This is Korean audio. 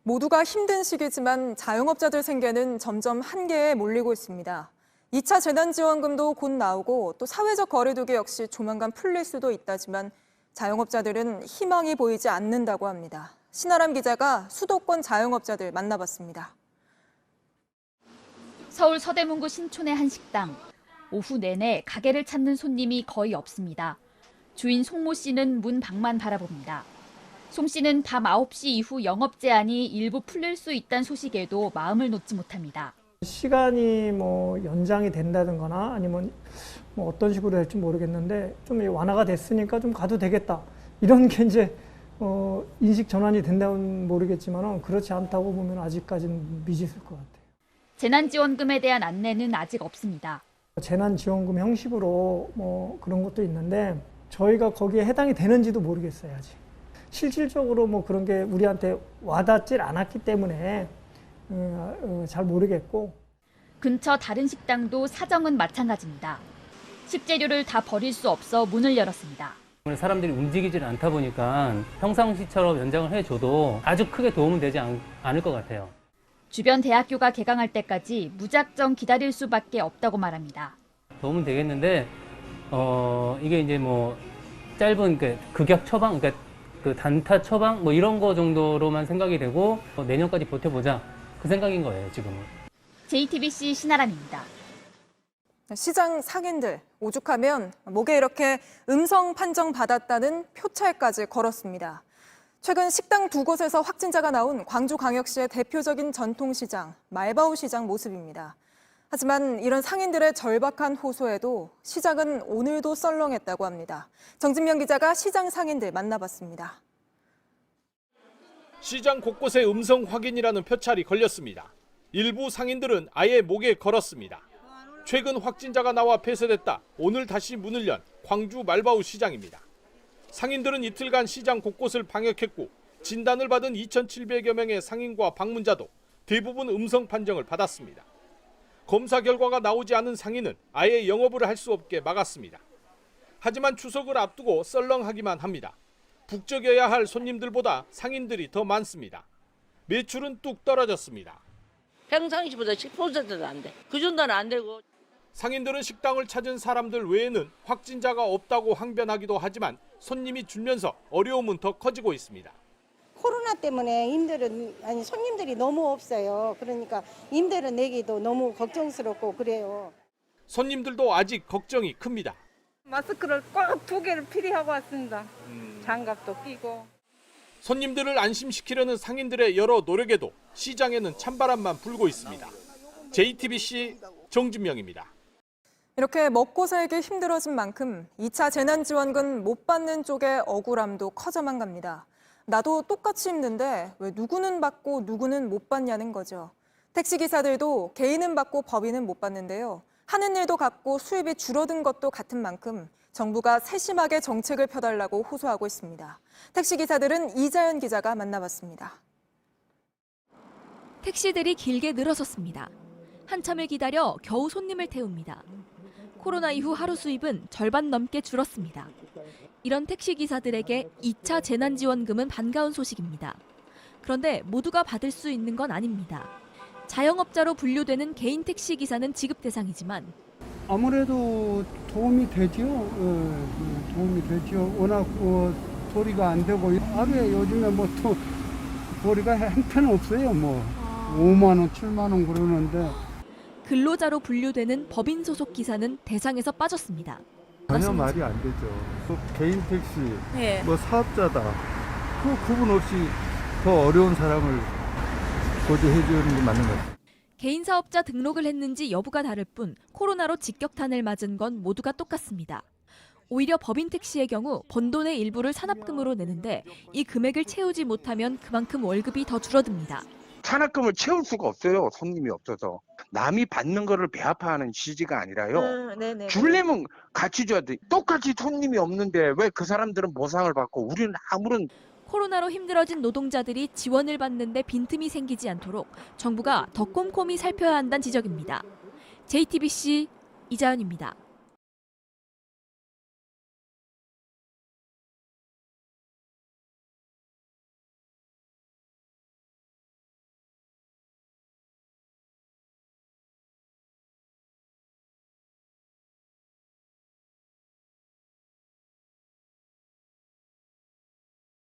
모두가 힘든 시기지만 자영업자들 생계는 점점 한계에 몰리고 있습니다. 2차 재난지원금도 곧 나오고 또 사회적 거리두기 역시 조만간 풀릴 수도 있다지만 자영업자들은 희망이 보이지 않는다고 합니다. 신아람 기자가 수도권 자영업자들 만나봤습니다. 서울 서대문구 신촌의 한 식당. 오후 내내 가게를 찾는 손님이 거의 없습니다. 주인 송모 씨는 문 밖만 바라봅니다. 송 씨는 밤 9시 이후 영업 제한이 일부 풀릴 수 있다는 소식에도 마음을 놓지 못합니다. 시간이 연장이 된다든가 아니면 어떤 식으로 될지 모르겠는데 좀 완화가 됐으니까 좀 가도 되겠다. 이런 게 이제 인식 전환이 된다면 모르겠지만 그렇지 않다고 보면 아직까지는 미지수일 것 같아요. 재난지원금에 대한 안내는 아직 없습니다. 재난지원금 형식으로 그런 것도 있는데 저희가 거기에 해당이 되는지도 모르겠어요, 아직. 실질적으로 그런 게 우리한테 와닿질 않았기 때문에 잘 모르겠고. 근처 다른 식당도 사정은 마찬가지입니다. 식재료를 다 버릴 수 없어 문을 열었습니다. 사람들이 움직이질 않다 보니까 평상시처럼 연장을 해줘도 아주 크게 도움은 되지 않을 것 같아요. 주변 대학교가 개강할 때까지 무작정 기다릴 수밖에 없다고 말합니다. 도움은 되겠는데 이게 이제 짧은 극약 처방, 그러니까 그 단타 처방 이런 거 정도로만 생각이 되고 내년까지 버텨보자 그 생각인 거예요, 지금은. JTBC 신아람입니다. 시장 상인들 오죽하면 목에 이렇게 음성 판정 받았다는 표찰까지 걸었습니다. 최근 식당 두 곳에서 확진자가 나온 광주광역시의 대표적인 전통시장, 말바우 시장 모습입니다. 하지만 이런 상인들의 절박한 호소에도 시장은 오늘도 썰렁했다고 합니다. 정진명 기자가 시장 상인들 만나봤습니다. 시장 곳곳에 음성 확인이라는 표찰이 걸렸습니다. 일부 상인들은 아예 목에 걸었습니다. 최근 확진자가 나와 폐쇄됐다. 오늘 다시 문을 연 광주 말바우 시장입니다. 상인들은 이틀간 시장 곳곳을 방역했고 진단을 받은 2,700여 명의 상인과 방문자도 대부분 음성 판정을 받았습니다. 검사 결과가 나오지 않은 상인은 아예 영업을 할 수 없게 막았습니다. 하지만 추석을 앞두고 썰렁하기만 합니다. 북적여야 할 손님들보다 상인들이 더 많습니다. 매출은 뚝 떨어졌습니다. 평상시보다 10%도 안 돼. 그 정도는 안 되고. 상인들은 식당을 찾은 사람들 외에는 확진자가 없다고 항변하기도 하지만 손님이 줄면서 어려움은 더 커지고 있습니다. 코로나 때문에 손님들이 너무 없어요. 그러니까 임대료 내기도 너무 걱정스럽고 그래요. 손님들도 아직 걱정이 큽니다. 마스크를 꼭 2개를 필요하고 왔습니다. 장갑도 끼고. 손님들을 안심시키려는 상인들의 여러 노력에도 시장에는 찬바람만 불고 있습니다. JTBC 정진명입니다. 이렇게 먹고 살기 힘들어진 만큼 2차 재난지원금 못 받는 쪽의 억울함도 커져만 갑니다. 나도 똑같이 힘든데 왜 누구는 받고 누구는 못 받냐는 거죠. 택시기사들도 개인은 받고 법인은 못 받는데요. 하는 일도 같고 수입이 줄어든 것도 같은 만큼 정부가 세심하게 정책을 펴달라고 호소하고 있습니다. 택시기사들은 이자연 기자가 만나봤습니다. 택시들이 길게 늘어섰습니다. 한참을 기다려 겨우 손님을 태웁니다. 코로나 이후 하루 수입은 절반 넘게 줄었습니다. 이런 택시기사들에게 2차 재난지원금은 반가운 소식입니다. 그런데 모두가 받을 수 있는 건 아닙니다. 자영업자로 분류되는 개인 택시기사는 지급 대상이지만 아무래도 도움이 되죠. 도움이 되죠. 워낙 도리가 안 되고 하루에 요즘에 또 도리가 형편없어요. 5만 원, 7만 원 그러는데. 근로자로 분류되는 법인 소속 기사는 대상에서 빠졌습니다. 전혀 말이 안 되죠. 개인 택시, 사업자다. 그 구분 없이 더 어려운 사람을 보조해 주는 게 맞는 것 같아요. 개인 사업자 등록을 했는지 여부가 다를 뿐 코로나로 직격탄을 맞은 건 모두가 똑같습니다. 오히려 법인 택시의 경우 번 돈의 일부를 산업금으로 내는데 이 금액을 채우지 못하면 그만큼 월급이 더 줄어듭니다. 산업금을 채울 수가 없어요. 손님이 없어서. 남이 받는 거를 배아파하는 취지가 아니라요. 주려면 같이 줘야 돼. 똑같이 손님이 없는데 왜 그 사람들은 보상을 받고 우리는 아무런. 코로나로 힘들어진 노동자들이 지원을 받는데 빈틈이 생기지 않도록 정부가 더 꼼꼼히 살펴야 한다는 지적입니다. JTBC 이자연입니다.